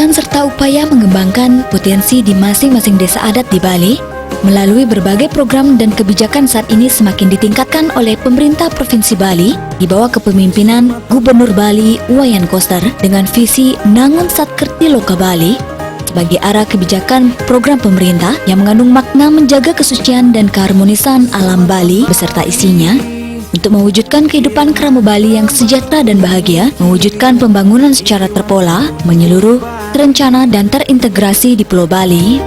mewujudkan serta upaya mengembangkan potensi di masing-masing desa adat di Bali melalui berbagai program dan kebijakan saat ini semakin ditingkatkan oleh pemerintah Provinsi Bali di bawah kepemimpinan Gubernur Bali Wayan Koster dengan visi Nangun Satkerti Loka Bali sebagai arah kebijakan program pemerintah yang mengandung makna menjaga kesucian dan keharmonisan alam Bali beserta isinya untuk mewujudkan kehidupan kerama Bali yang sejahtera dan bahagia, mewujudkan pembangunan secara terpola, menyeluruh, terencana dan terintegrasi di Pulau Bali.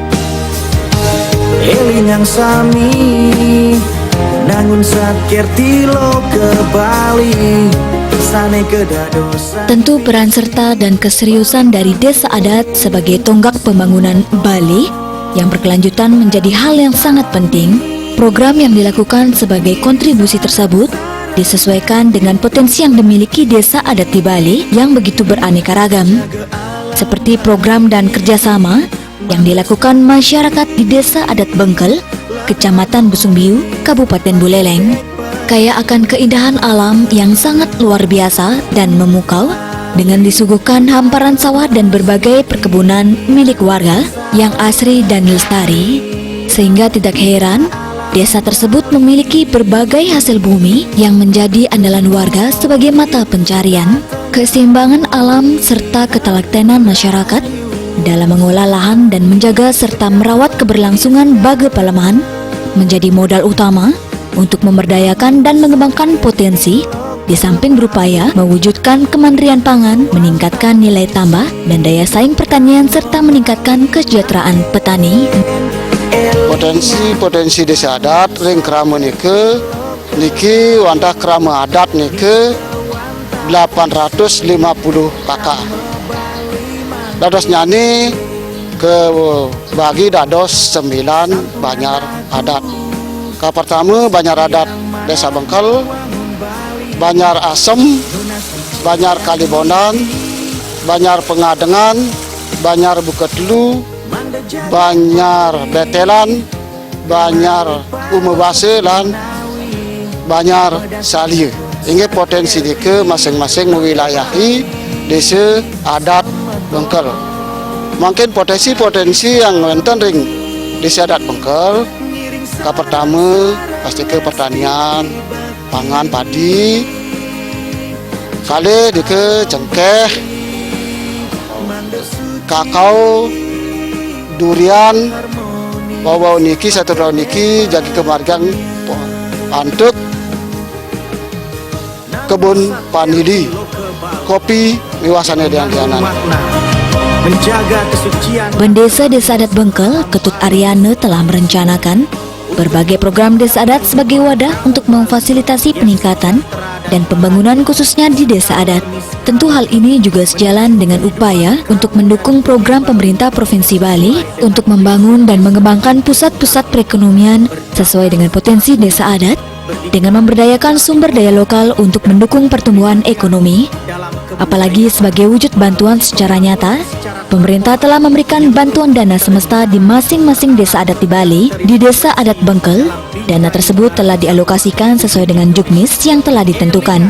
Eling yang sami Nangun Satkerti Loka Bali. Tentu peran serta dan keseriusan dari desa adat sebagai tonggak pembangunan Bali yang berkelanjutan menjadi hal yang sangat penting. Program yang dilakukan sebagai kontribusi tersebut disesuaikan dengan potensi yang dimiliki desa adat di Bali yang begitu beraneka ragam, seperti program dan kerjasama yang dilakukan masyarakat di desa adat Bengkel, Kecamatan Busungbiu, Kabupaten Buleleng, kaya akan keindahan alam yang sangat luar biasa dan memukau dengan disuguhkan hamparan sawah dan berbagai perkebunan milik warga yang asri dan lestari, sehingga tidak heran desa tersebut memiliki berbagai hasil bumi yang menjadi andalan warga sebagai mata pencarian. Keseimbangan alam serta ketelaktenan masyarakat dalam mengolah lahan dan menjaga serta merawat keberlangsungan Baga Palaman menjadi modal utama untuk memberdayakan dan mengembangkan potensi di samping berupaya mewujudkan kemandirian pangan, meningkatkan nilai tambah dan daya saing pertanian serta meningkatkan kesejahteraan petani. Potensi desa adat ring krama niki wanda krama adat niki 850 kakak. Dados nyani ke bagi dados 9 Banjar adat. Ka pertama Banjar adat Desa Bengkel, Banjar Asem, Banjar Kalibonan, Banjar Pengadengan, Banjar Buketlu, Banjar Betelan, Banjar Umebase lan Banjar Salie. Ini potensi ke masing-masing mewilayahi desa adat Bengkel. Mungkin potensi-potensi yang wonten ring desa adat Bengkel. Pertama pasti ke pertanian, pangan padi, kali ke cengkeh, kakao, durian, bau niki satu tahun niki jadi kemargang antuk, kebun panili, kopi, miwasannya dianan. Pendesa Desa Adat Bengkel, Ketut Aryana telah merencanakan berbagai program desa adat sebagai wadah untuk memfasilitasi peningkatan dan pembangunan khususnya di desa adat. Tentu hal ini juga sejalan dengan upaya untuk mendukung program pemerintah Provinsi Bali untuk membangun dan mengembangkan pusat-pusat perekonomian sesuai dengan potensi desa adat dengan memberdayakan sumber daya lokal untuk mendukung pertumbuhan ekonomi. Apalagi sebagai wujud bantuan secara nyata, pemerintah telah memberikan bantuan dana semesta di masing-masing desa adat di Bali. Di desa adat Bengkel, dana tersebut telah dialokasikan sesuai dengan juknis yang telah ditentukan.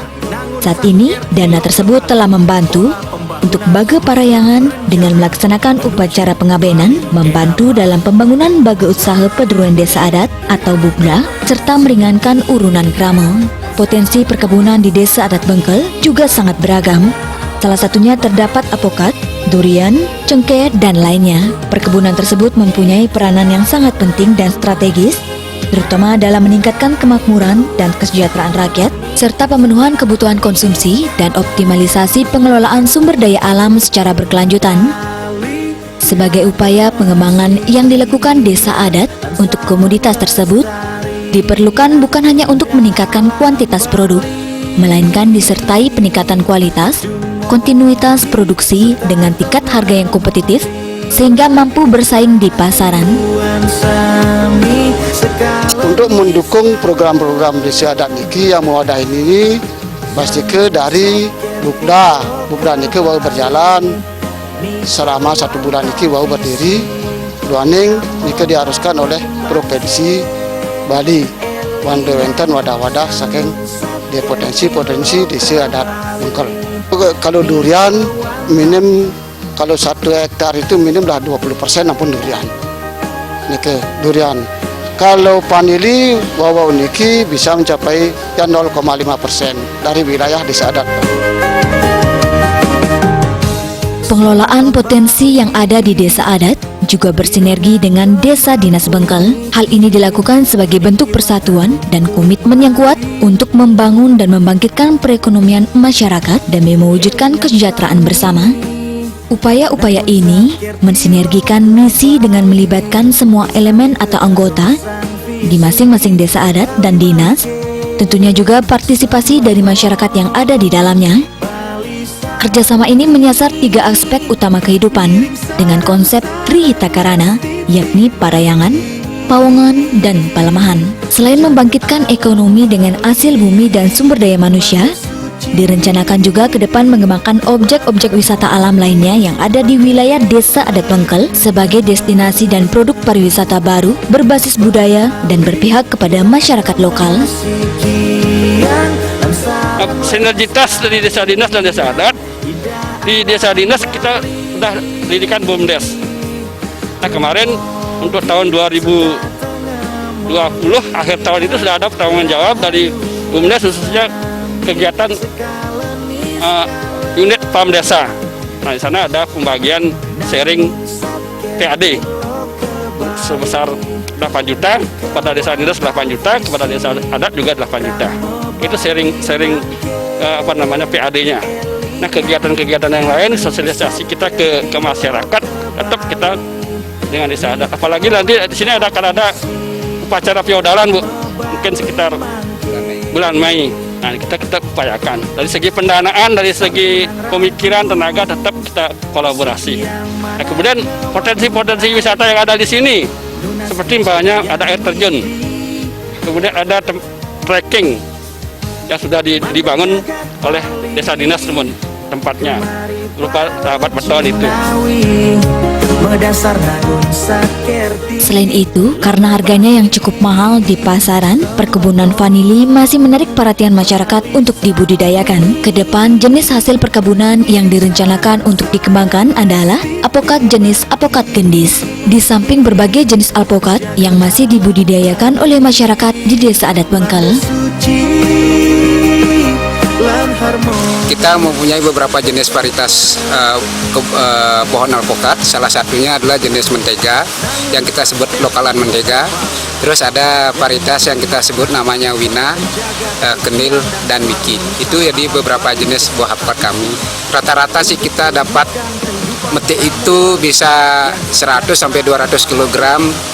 Saat ini, dana tersebut telah membantu untuk Baga Parayangan dengan melaksanakan upacara pengabenan, membantu dalam pembangunan Baga Usaha Pedruan Desa Adat atau BUPDA, serta meringankan urunan krama. Potensi perkebunan di desa adat Bengkel juga sangat beragam. Salah satunya terdapat apokat, durian, cengkeh, dan lainnya. Perkebunan tersebut mempunyai peranan yang sangat penting dan strategis, terutama dalam meningkatkan kemakmuran dan kesejahteraan rakyat, serta pemenuhan kebutuhan konsumsi dan optimalisasi pengelolaan sumber daya alam secara berkelanjutan. Sebagai upaya pengembangan yang dilakukan desa adat untuk komoditas tersebut, diperlukan bukan hanya untuk meningkatkan kuantitas produk, melainkan disertai peningkatan kualitas, kontinuitas produksi dengan tingkat harga yang kompetitif, sehingga mampu bersaing di pasaran. Untuk mendukung program-program desa adat niki yang mewadahi ini, pasti ke dari BUPDA niki baru berjalan selama 1 bulan niki baru berdiri. Duaning niki diharuskan oleh Provinsi Bali, wenten wadah-wadah saking di potensi desa adat Bengkel. Kalau durian minim kalau 1 hektar itu minimum dah 20% ampun durian. Niki durian. Kalau panili wawau niki bisa mencapai ya 0,5% dari wilayah desa adat. Pengelolaan potensi yang ada di desa adat juga bersinergi dengan Desa Dinas Bengkel. Hal ini dilakukan sebagai bentuk persatuan dan komitmen yang kuat untuk membangun dan membangkitkan perekonomian masyarakat demi mewujudkan kesejahteraan bersama. Upaya-upaya ini mensinergikan misi dengan melibatkan semua elemen atau anggota di masing-masing desa adat dan dinas, tentunya juga partisipasi dari masyarakat yang ada di dalamnya. Kerjasama ini menyasar 3 aspek utama kehidupan dengan konsep Trihita Karana, yakni Parayangan, Pawongan, dan Palemahan. Selain membangkitkan ekonomi dengan hasil bumi dan sumber daya manusia, direncanakan juga ke depan mengembangkan objek-objek wisata alam lainnya yang ada di wilayah Desa Adat Bengkel sebagai destinasi dan produk pariwisata baru berbasis budaya dan berpihak kepada masyarakat lokal. Sinergitas dari desa dinas dan desa adat. Di desa dinas kita sudah dirikan BUMDes. Nah, kemarin untuk tahun 2020 akhir tahun itu sudah ada pertanggung jawab dari BUMDes khususnya kegiatan unit PAM desa. Nah, di sana ada pembagian sharing PAD sebesar 8 juta kepada desa dinas, 8 juta kepada desa adat juga 8 juta. Itu sharing PAD-nya. Nah, kegiatan-kegiatan yang lain, sosialisasi kita ke masyarakat tetap kita dengan desa adat. Apalagi nanti di sini akan ada upacara feodalan, Bu. Mungkin sekitar bulan Mei. Nah, kita upayakan. Dari segi pendanaan, dari segi pemikiran, tenaga tetap kita kolaborasi. Nah, kemudian potensi-potensi wisata yang ada di sini seperti misalnya ada air terjun. Kemudian ada trekking yang sudah dibangun oleh desa dinas tempatnya berupa sahabat beton itu. Selain itu, karena harganya yang cukup mahal di pasaran, perkebunan vanili masih menarik perhatian masyarakat untuk dibudidayakan. Kedepan, jenis hasil perkebunan yang direncanakan untuk dikembangkan adalah alpukat jenis alpukat gendis. Di samping berbagai jenis alpukat yang masih dibudidayakan oleh masyarakat di Desa Adat Bengkel, kita mempunyai beberapa jenis varietas pohon alpukat. Salah satunya adalah jenis mentega yang kita sebut lokalan mentega. Terus ada varietas yang kita sebut namanya wina, kenil, dan wiki. Itu jadi beberapa jenis buah alpukat kami. Rata-rata sih kita dapat metik itu bisa 100 sampai 200 kg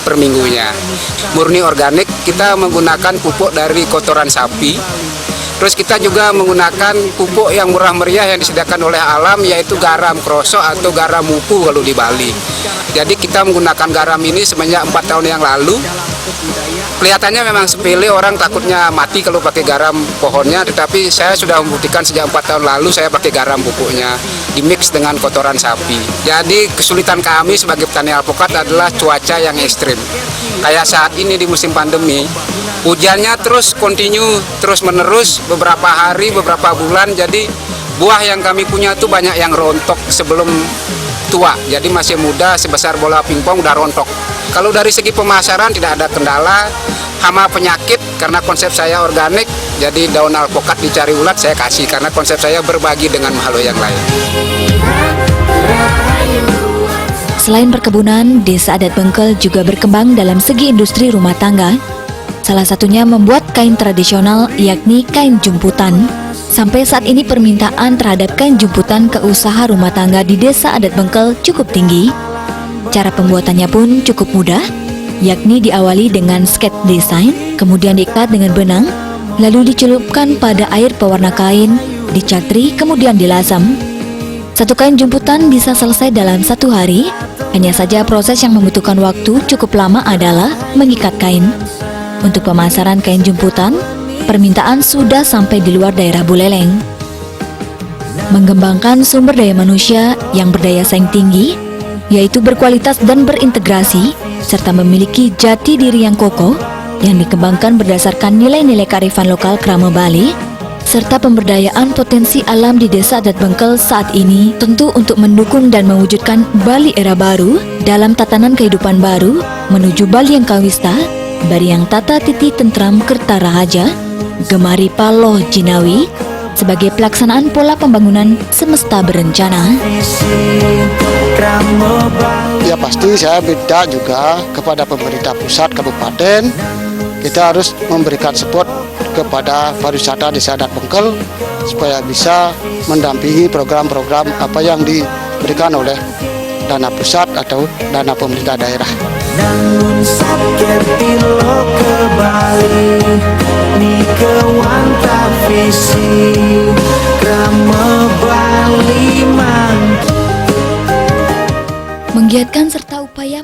per minggunya. Murni organik, kita menggunakan pupuk dari kotoran sapi. Terus kita juga menggunakan pupuk yang murah meriah yang disediakan oleh alam, yaitu garam krosok atau garam mupu kalau di Bali. Jadi kita menggunakan garam ini semenjak 4 tahun yang lalu. Kelihatannya memang sepele, orang takutnya mati kalau pakai garam pohonnya, tetapi saya sudah membuktikan sejak 4 tahun lalu saya pakai garam pupuknya, dimix dengan kotoran sapi. Jadi kesulitan kami sebagai petani alpukat adalah cuaca yang ekstrim. Kayak saat ini di musim pandemi, hujannya terus kontinu, terus menerus beberapa hari, beberapa bulan. Jadi buah yang kami punya tuh banyak yang rontok sebelum tua. Jadi masih muda sebesar bola pingpong udah rontok. Kalau dari segi pemasaran tidak ada kendala, hama penyakit karena konsep saya organik. Jadi daun alpukat dicari ulat saya kasih karena konsep saya berbagi dengan makhluk yang lain. selain perkebunan, Desa Adat Bengkel juga berkembang dalam segi industri rumah tangga. Salah satunya membuat kain tradisional, yakni kain jumputan. Sampai saat ini permintaan terhadap kain jumputan ke usaha rumah tangga di Desa Adat Bengkel cukup tinggi. Cara pembuatannya pun cukup mudah, yakni diawali dengan sketch desain, kemudian diikat dengan benang, lalu dicelupkan pada air pewarna kain, dicatri, kemudian dilasam. Satu kain jumputan bisa selesai dalam 1 hari. Hanya saja proses yang membutuhkan waktu cukup lama adalah mengikat kain. Untuk pemasaran kain jumputan, permintaan sudah sampai di luar daerah Buleleng. Mengembangkan sumber daya manusia yang berdaya saing tinggi, yaitu berkualitas dan berintegrasi, serta memiliki jati diri yang kokoh, yang dikembangkan berdasarkan nilai-nilai kearifan lokal Krama Bali, serta pemberdayaan potensi alam di Desa Adat Bengkel saat ini tentu untuk mendukung dan mewujudkan Bali era baru dalam tatanan kehidupan baru menuju Bali yang kawista, bari yang tata titi tentram kerta rahaja, gemari paloh jinawi, sebagai pelaksanaan pola pembangunan semesta berencana. Ya pasti saya minta juga kepada pemerintah pusat kabupaten, kita harus memberikan support kepada pariwisata Desa Adat Bengkel supaya bisa mendampingi program-program apa yang diberikan oleh dana pusat atau dana pemerintah daerah. Namun sakit tilo ke Bali ni kewanta visi krama Bali mang Menggiatkan serta upaya